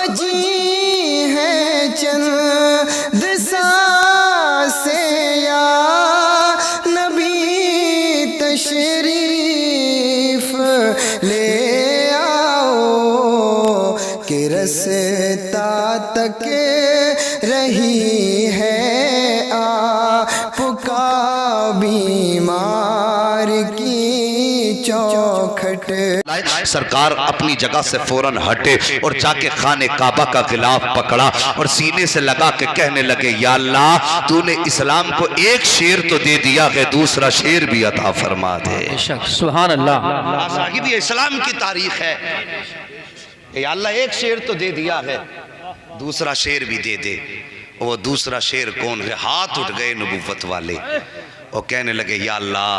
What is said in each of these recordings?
بجی ہیں چند سانسیں یا نبی تشریف لے آؤ کہ رستا تک رہی ہے آپ کا بیمار کی چوکھٹ۔ سرکار اپنی جگہ سے فوراً ہٹے اور جا کے خانہ کعبہ کا غلاف پکڑا اور سینے سے لگا کے کہنے لگے یا اللہ تو نے اسلام کو ایک شیر تو دے دیا ہے، دوسرا شیر بھی عطا فرما دے۔ سبحان اللہ۔ صاحب یہ اسلام کی تاریخ ہے، یا اللہ ایک شیر تو دے دیا ہے، دوسرا شیر بھی دے دے۔ وہ دوسرا شیر کون ہے؟ ہاتھ اٹھ گئے نبوت والے، وہ کہنے لگے یا اللہ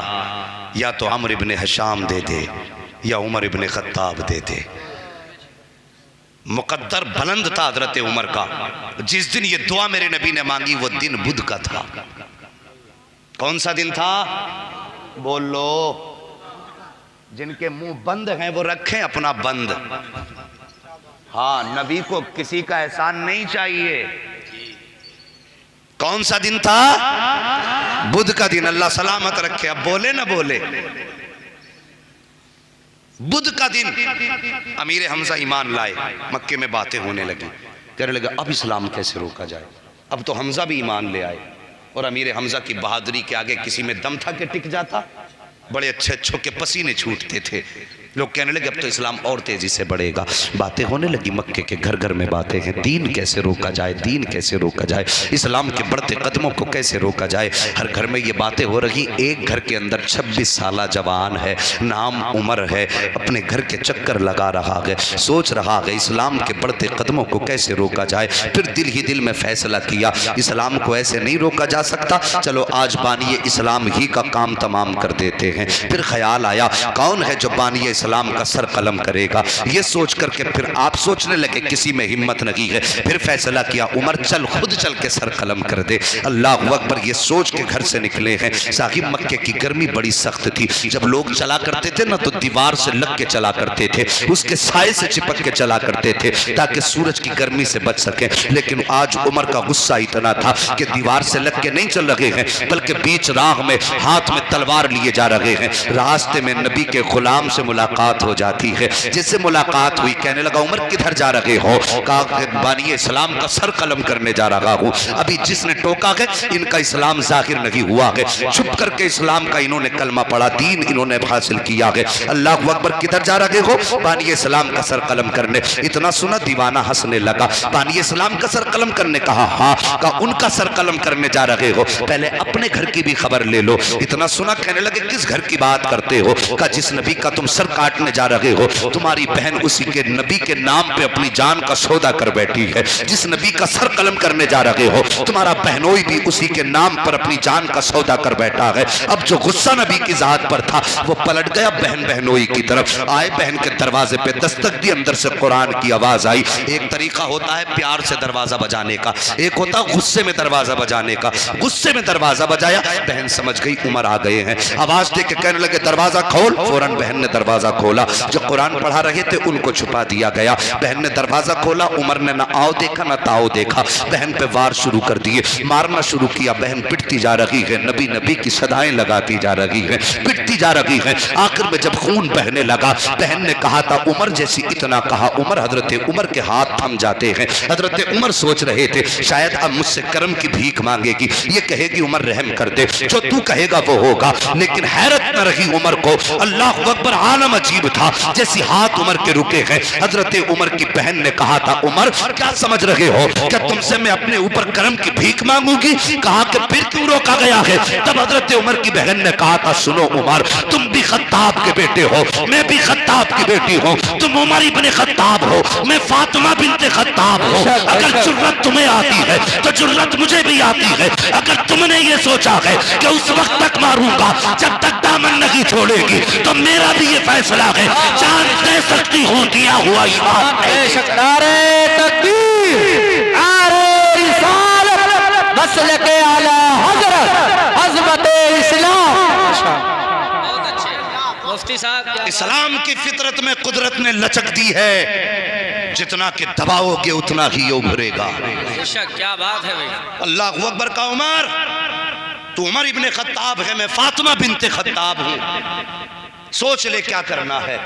یا تو عمرو ابن حشام دے دے یا عمر ابن خطاب دے دے۔ مقدر بلند تھا حضرت عمر کا۔ جس دن یہ دعا میرے نبی نے مانگی وہ دن بدھ کا تھا۔ کون سا دن تھا؟ بولو، جن کے منہ بند ہیں وہ رکھیں اپنا بند۔ ہاں، نبی کو کسی کا احسان نہیں چاہیے۔ کون سا دن تھا؟ بدھ کا دن، اللہ سلامت رکھے۔ اب بولے نہ بولے؟ بدھ کا دن امیر حمزہ ایمان لائے، مکے میں باتیں ہونے لگی، کہنے لگا اب اسلام کیسے روکا جائے؟ اب تو حمزہ بھی ایمان لے آئے، اور امیر حمزہ کی بہادری کے آگے کسی میں دم تھا کہ ٹک جاتا؟ بڑے اچھے اچھوں کے پسینے چھوٹتے تھے۔ لوگ کہنے لگے اب تو اسلام اور تیزی سے بڑھے گا۔ باتیں ہونے لگی مکے کے گھر گھر میں باتیں ہیں، دین کیسے روکا جائے، دین کیسے روکا جائے، اسلام کے بڑھتے قدموں کو کیسے روکا جائے۔ ہر گھر میں یہ باتیں ہو رہی۔ ایک گھر کے اندر 26 سالہ جوان ہے، نام عمر ہے، اپنے گھر کے چکر لگا رہا ہے، سوچ رہا ہے اسلام کے بڑھتے قدموں کو کیسے روکا جائے۔ پھر دل ہی دل میں فیصلہ کیا اسلام کو ایسے نہیں روکا جا سکتا، چلو آج بانی اسلام ہی کا کام تمام کر دیتے ہیں۔ پھر خیال آیا کون ہے جو بانی اسلام کا سر قلم کرے گا؟ یہ سوچ کر کے پھر آپ سوچنے لگے کسی میں ہمت نہیں ہے۔ پھر فیصلہ کیا عمر چل خود چل کے سر قلم کر دے۔ اللہ اکبر، یہ سوچ کے گھر سے نکلے ہیں۔ صاحب مکے کی گرمی بڑی سخت تھی، جب لوگ چلا کرتے تھے نا تو دیوار سے لگ کے چلا کرتے تھے، اس کے سائے سے چپک کے چلا کرتے تھے تاکہ سورج کی گرمی سے بچ سکیں۔ لیکن آج عمر کا غصہ اتنا تھا کہ دیوار سے لگ کے نہیں چل رہے ہیں، بلکہ بیچ راہ میں ہاتھ میں تلوار لیے جا رہے ہیں۔ راستے میں نبی کے غلام سے ملاقات ہو جاتی ہے، جس سے ملاقات ہوئی کہنے لگا عمر کدھر جا رہے ہو؟ کہا کہ بانی اسلام کا سر قلم کرنے جا رہا ہوں۔ ابھی جس نے ٹوکا ہے ان کا اسلام ظاہر نہیں ہوا ہے، چھپ کر کے اسلام کا انہوں نے کلمہ پڑھا، دین انہوں نے حاصل کیا ہے۔ اللہ اکبر، کدھر جا رہے ہو؟ بانی اسلام کا سر قلم کرنے۔ اتنا سنا دیوانہ ہنسنے لگا۔ بانی اسلام کا سر قلم کرنے؟ کہا ہاں۔ کہا ان کا سر قلم کرنے جا رہے ہو، پہلے اپنے گھر کی بھی خبر لے لو۔ اتنا سنا کہنے لگے کس گھر کی بات کرتے ہو؟ کہا جس نبی کا تم سر کاٹنے جا رہے ہو تمہاری بہن اسی کے نبی کے نام پہ اپنی جان کا سودا کر بیٹھی ہے۔ جس نبی کا سر قلم کرنے جا رہے ہو تمہارا بہنوئی بھی اسی کے نام پر اپنی جان کا سودا کر بیٹھا ہے۔ اب جو غصہ نبی کی ذات پر تھا وہ پلٹ گیا بہن بہنوئی کی طرف۔ آئے بہن کے دروازے پہ دستک دی، اندر سے قرآن کی آواز آئی۔ ایک طریقہ ہوتا ہے پیار سے دروازہ بجانے کا، ایک ہوتا ہے غصے میں دروازہ بجانے کا۔ غصے میں دروازہ بجایا، بہن سمجھ گئی عمر آ گئے ہیں، آواز دے کے کہنے لگے دروازہ کھول۔ فوراً بہن نے دروازہ کھولا، جو قرآن پڑھا رہے تھے ان کو چھپا دیا گیا۔ بہن نے دروازہ کھولا، عمر نے نہ آؤ دیکھا نہ تاؤ دیکھا، بہن پہ وار شروع کر دیے، مارنا شروع کیا۔ بہن پٹتی جا رہی ہے، نبی نبی کی صدائیں لگاتی جا رہی ہے، پٹتی جا رہی ہے۔ آخر میں جب خون بہنے لگا، بہن نے کہا تھا عمر جیسی اتنا کہا، عمر حضرت عمر کے ہاتھ تھم جاتے ہیں۔ حضرت عمر سوچ رہے تھے شاید اب مجھ سے کرم کی بھیک مانگے گی، یہ کہے گی عمر رحم کر دے، جو تو کہے گا وہ ہوگا۔ لیکن حیرت نہ رہی عمر کو، اللہ اکبر، عالم عجیب تھا۔ جیسی ہاتھ عمر کے رکے ہیں، حضرت عمر کی بہن نے کہا تھا عمر کیا سمجھ رہے ہو، کیا تم سے میں اپنے اوپر کرم کی بھیک مانگوں گی؟ کہا کہ پھر کیوں روکا گیا ہے؟ تب حضرت عمر کی بہن نے کہا تھا سنو عمر، تم بھی خطاب کے بیٹے ہو، میں بھی خطاب کی بیٹی ہوں، تم عمر ابن خطاب ہو، میں فاطمہ بنت خطاب ہوں۔ اگر جرت تمہیں آتی ہے تو جرت مجھے بھی آتی ہے۔ اگر تم نے یہ سوچا ہے کہ اس وقت تک ماروں گا جب تک دامن نہیں چھوڑے گی، تو میرا بھی یہ فیصلہ ہے، جان دے سکتی ہوں دیا ہوا ایمان ہے۔ نعرہ تکبیر، نعرہ رسالت، مسلک اعلی حضرت، عظمت اسلام۔ مفتی صاحب، اسلام کی فطرت میں قدرت نے لچک دی ہے۔ جتنا کہ دباؤ گے اتنا ہی ابھرے گا۔ کیا بات ہے بھائی۔ اللہ اکبر کا عمر، تو عمر ابن خطاب ہے، میں فاطمہ بنت خطاب ہوں، سوچ لے کیا کرنا ہے۔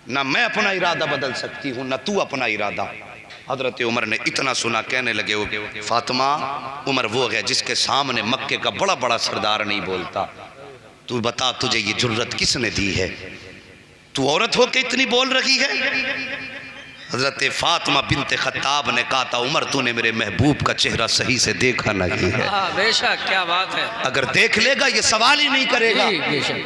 نہ میں اپنا ارادہ بدل سکتی ہوں نہ تو اپنا ارادہ۔ حضرت عمر نے اتنا سنا، کہنے لگے فاطمہ، عمر وہ ہے جس کے سامنے مکے کا بڑا بڑا سردار نہیں بولتا، تو بتا تجھے یہ جرت کس نے دی ہے؟ تو عورت ہو کے اتنی بول رہی ہے؟ حضرت فاطمہ بنت خطاب نے کہا تھا عمر تو نے میرے محبوب کا چہرہ صحیح سے دیکھا نہیں ہے، بے شک کیا بات ہے، اگر دیکھ لے گا یہ سوال ہی نہیں کرے گا۔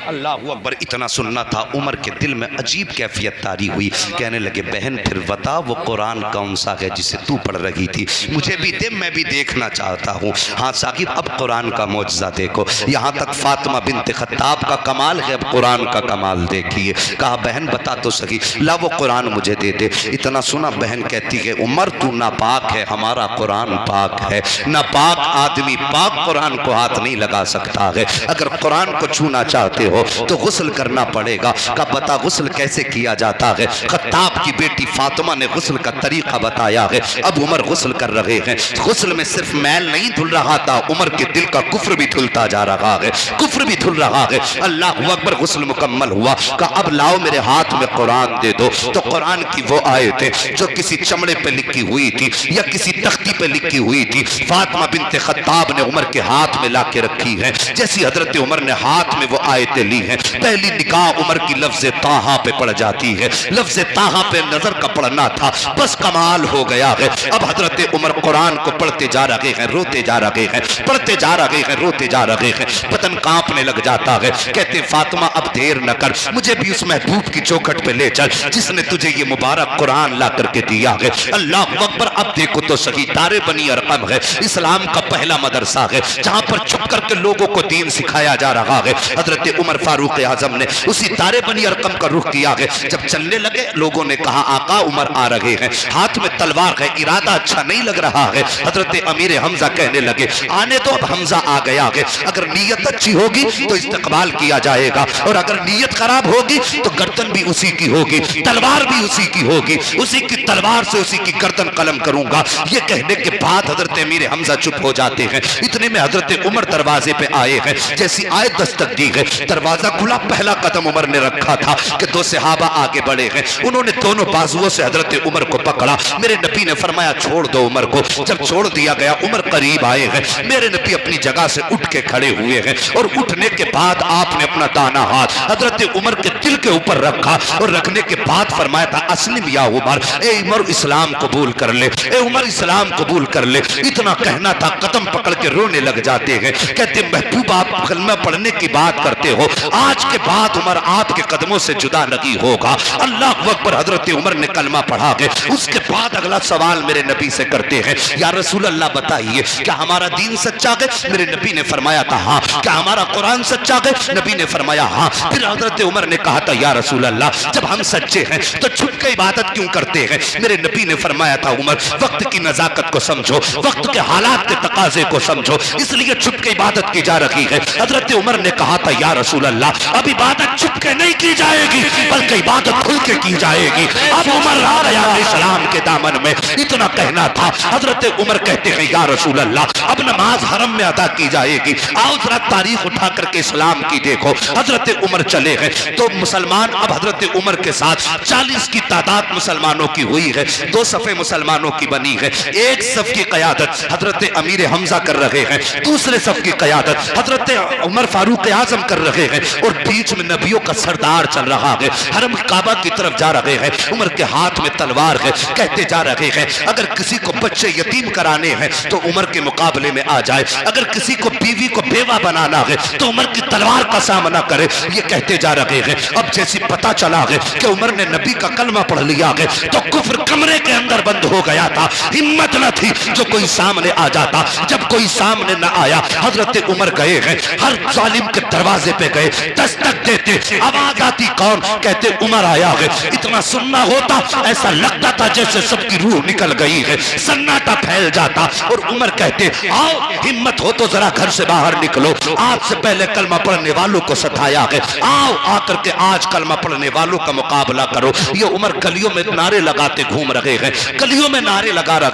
اللہ اکبر، اتنا سننا تھا، عمر کے دل میں عجیب کیفیت طاری ہوئی، کہنے لگے بہن پھر بتا وہ قرآن کون سا ہے جسے تو پڑھ رہی تھی، مجھے بھی دے، میں بھی دیکھنا چاہتا ہوں۔ ہاں ثاقب اب قرآن کا معجزہ دیکھو، یہاں تک فاطمہ بنت خطاب کا کمال ہے، اب قرآن کا کمال دیکھیے۔ کہا بہن بتا تو صحیح، لا وہ قرآن مجھے دے دے۔ اتنا سنا، بہن کہتی ہے عمر تو ناپاک ہے، ہمارا قرآن پاک ہے، ناپاک آدمی پاک قرآن کو ہاتھ نہیں لگا سکتا ہے، اگر قرآن کو چھونا چاہتے ہو تو غسل کرنا پڑے گا۔ کہا بتا غسل کیسے کیا جاتا ہے؟ خطاب کی بیٹی فاطمہ نے غسل کا طریقہ بتایا ہے۔ اب عمر غسل کر رہے ہیں، غسل میں صرف میل نہیں دھل رہا تھا، عمر کے دل کا کفر بھی دھلتا جا رہا ہے، کفر بھی دھل رہا ہے۔ اللہ اکبر، غسل مکمل ہوا، کہا اب لاؤ میرے ہاتھ میں قرآن دے دو۔ تو قرآن کی وہ آیتیں جو کسی چمڑے پہ لکھی ہوئی تھی یا کسی تختی پہ لکھی ہوئی تھی، فاطمہ بنت خطاب نے عمر کے ہاتھ میں لا کے رکھی ہے۔ جیسی حضرت عمر نے ہاتھ میں وہ آیتیں لی ہیں، پہلی نگاہ عمر کی لفظ طٰہٰ پہ پڑ جاتی ہے، لفظ طٰہٰ پہ نظر کا پڑنا تھا، بس کمال ہو گیا ہے۔ اب حضرت عمر قرآن کو پڑھتے جا رہے ہیں، روتے جا رہے ہیں، پڑھتے جا رہے ہیں، روتے جا رہے ہیں، بدن کانپنے لگ جاتا ہے۔ کہتے فاطمہ اب دیر نہ کر، مجھے بھی اس محبوب کی چوکھٹ پہ لے چل جس نے تجھے یہ مبارک قرآن لا کر کے دیا ہے۔ اللہ اکبر، اب دیکھو تو صحیح، دار بنی ارقم ہے، اسلام کا پہلا مدرسہ ہے جہاں پر چھپ کر کے لوگوں کو دین سکھایا جا رہا ہے۔ حضرت عمر فاروق اعظم نے اسی دار بنی ارقم کا رخ کیا ہے۔ جب چلنے لگے لوگوں نے کہا آقا عمر آ رہے ہیں، ہاتھ میں تلوار ہے، ارادہ اچھا نہیں لگ رہا ہے۔ حضرت امیر حمزہ کہنے لگے آنے تو، اب حمزہ آ گیا ہے، اگر نیت اچھی ہوگی تو استقبال کیا جائے گا، اور اگر نیت خراب ہوگی تو گردن بھی اسی کی ہوگی، تلوار بھی اسی کی ہوگی، اسی کی تلوار سے اسی کی گردن قلم کروں گا۔ یہ کہنے کے بعد حضرت امیر حمزہ چپ ہو جاتے ہیں۔ اتنے میں حضرت عمر دروازے پہ آئے ہیں، جیسی آئے دستک دی ہے، دروازہ کھلا، پہلا قدم عمر نے رکھا تھا کہ دو صحابہ آگے بڑھے ہیں، انہوں نے دونوں بازوؤں سے حضرت عمر کو پکڑا۔ میرے نبی نے فرمایا چھوڑ دو عمر کو۔ جب چھوڑ دیا گیا، عمر قریب آئے ہیں، میرے نبی اپنی جگہ سے اٹھ کے کھڑے ہوئے ہیں، اور اٹھنے کے بعد آپ نے اپنا دانا ہاتھ حضرت عمر کے دل کے اوپر رکھا، اور رکھنے کے بعد فرمایا تھا اسلم یا عمر، اے عمر اسلام قبول کر لے، اے عمر اسلام قبول کر لے۔ اتنا کہنا تھا، قدم پکڑ کے رونے لگ جاتے ہیں، کہتے محبوب آپ کلمہ پڑھنے کی بات کرتے ہو، آج کے بعد عمر آپ کے قدموں سے جدا نہیں ہوگا۔ اللہ اکبر، حضرت عمر نے کلمہ پڑھا ہے۔ اس کے بعد اگلا سوال میرے نبی سے کرتے ہیں، یا رسول اللہ بتائیے کیا ہمارا دین سچا ہے؟ میرے نبی نے فرمایا تھا ہاں۔ کیا ہمارا قرآن سچا ہے؟ نبی نے فرمایا ہاں۔ پھر حضرت عمر نے کہا تھا یا رسول اللہ جب ہم سچے ہیں تو چھپ کے عبادت کیوں کرتے ہیں؟ میرے نبی نے فرمایا تھا عمر وقت کی نزاکت کو سمجھو، وقت کے حالات کے تقاضے کو سمجھو، اس لیے چھپ کے عبادت کی جا رہی ہے۔ حضرت عمر نے کہا تھا یا رسول اللہ اب عبادت چھپ کے نہیں کی جائے گی بلکہ عبادت کھل کے کی جائے گی۔ اب عمر آ گیا اسلام کے دامن میں، اتنا کہنا تھا۔ حضرت عمر کہتے ہیں یا رسول اللہ اب نماز حرم میں ادا کی جائے گی، آؤ ذرا تاریخ اٹھا کر کے اسلام کی دیکھو۔ حضرت عمر چلے گئے تو مسلمان اب حضرت عمر کے ساتھ 40 کی تعداد مسلمانوں کی ہوئی ہے، 2 صفیں مسلمانوں کی بنی ہے۔ ایک صف کی قیادت حضرت امیر حمزہ کر رہے ہیں، دوسرے صف کی قیادت حضرت عمر فاروق اعظم کر رہے ہیں، اور بیچ میں نبیوں کا سردار چل رہا ہے، حرم کعبہ کی طرف جا رہے ہیں، عمر کے ہاتھ میں تلوار ہے، کہتے جا رہے ہیں اگر کسی کو بچے یتیم کرانے ہیں تو عمر کے مقابلے میں آ جائے، اگر کسی کو بیوی کو بیوہ بنانا ہے تو عمر کی تلوار کا سامنا کرے۔ یہ کہتے جا رہے ہیں۔ اب جیسی پتہ چلا ہے کہ عمر نے نبی کا کلمہ پڑھ لیا ہے تو کفر کمرے کے اندر بند ہو گیا تھا، ہمت نہ تھی جو کوئی سامنے آ جاتا۔ جب کوئی سامنے نہ آیا حضرت عمر گئے ہیں، ہر ظالم کے دروازے پہ گئے، دستک دیتے، آواز آتی کون؟ کہتے عمر آیا ہے۔ اتنا سننا ہوتا ایسا لگتا تھا جیسے سب کی روح نکل گئی ہے، سناٹا پھیل جاتا، اور عمر کہتے آؤ ہمت ہو تو ذرا گھر سے باہر نکلو، آج سے پہلے کلمہ پڑھنے والوں کو ستایا ہے، آؤ آ کر کے آج کلمہ پڑھنے والوں کا مقابلہ کرو۔ یہ عمر گلیوں میں نہ نعرے لگاتے گھوم رہے ہیں، گلیوں میں نعرے لگا رہے